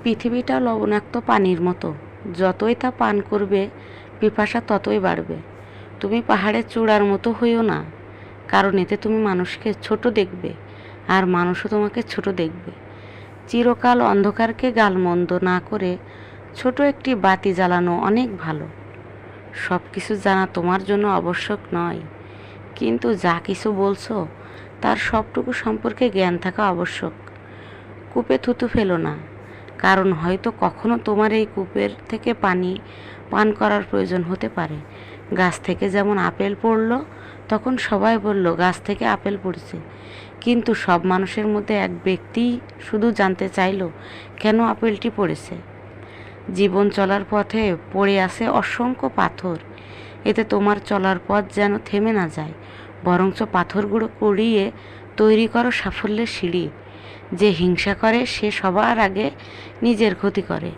পৃথিবীটা লবণাক্ত পানির মতো, যতই তা পান করবে পিপাসা ততই বাড়বে। তুমি পাহাড়ের চূড়ার মতো হইও না, কারণ এতে তুমি মানুষকে ছোট দেখবে আর মানুষও তোমাকে ছোট দেখবে। চিরকাল অন্ধকারকে গালমন্দ না করে ছোট একটি বাতি জ্বালানো অনেক ভালো। সব কিছু জানা তোমার জন্য আবশ্যক নয়, কিন্তু যা কিছু বলছো তার সবটুকু সম্পর্কে জ্ঞান থাকা আবশ্যক। কূপে থুতু ফেলো না, কারণ হয়তো কখনো তোমার এই কূপের থেকে পানি পান করার প্রয়োজন হতে পারে। গাছ থেকে যেমন আপেল পড়ল, তখন সবাই বলল গাছ থেকে আপেল পড়েছে, কিন্তু সব মানুষের মধ্যে এক ব্যক্তি শুধু জানতে চাইল কেন আপেলটি পড়েছে। জীবন চলার পথে পড়ে আছে অসংখ্য পাথর, এতে তোমার চলার পথ যেন থেমে না যায়, বরঞ্চ পাথরগুলো কুড়িয়ে তৈরি করো সাফল্যের সিঁড়ি। যে হিংসা করে সে সবার আগে নিজের ক্ষতি করে।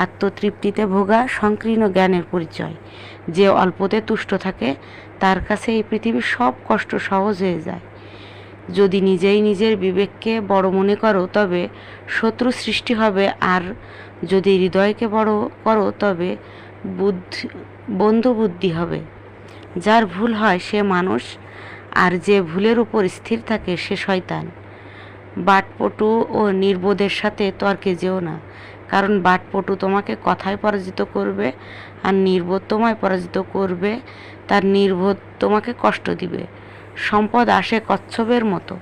আত্মতৃপ্তিতে ভোগা সংকীর্ণ জ্ঞানের পরিচয়। যে অল্পতে তুষ্ট থাকে তার কাছে এই পৃথিবীর সব কষ্ট সহজ হয়ে যায়। যদি নিজেই নিজের বিবেককে বড় মনে করো তবে শত্রু সৃষ্টি হবে, আর যদি হৃদয়কে বড় করো তবে বন্ধু বুদ্ধি হবে। যার ভুল হয় সে মানুষ, আর যে ভুলের উপর স্থির থাকে সে শয়তান। বাটপটু ও নির্বোধের সাথে তর্কে যেও না, কারণ বাটপটু তোমাকে কথায় পরাজিত করবে আর নির্বোধ তোমায় পরাজিত করবে, তার নির্বোধ তোমাকে কষ্ট দিবে। সম্পদ আসে কচ্ছপের মতো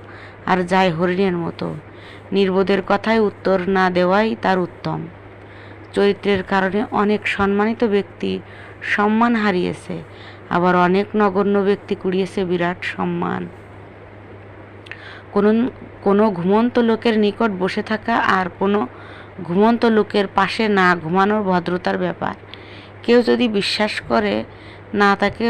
আর যায় হরিণের মতো। নির্বোধের কথায় উত্তর না দেওয়াই তার উত্তম। চরিত্রের কারণে অনেক সম্মানিত ব্যক্তি সম্মান হারিয়েছে, আবার অনেক নগণ্য ব্যক্তি কুড়িয়েছে বিরাট সম্মান। কোনো ঘুমন্ত লোকের নিকট বসে থাকা আর কোনো ঘুমন্ত লোকের পাশে না ঘুমানোর ভদ্রতার ব্যাপার। কেউ যদি বিশ্বাস করে না তাকে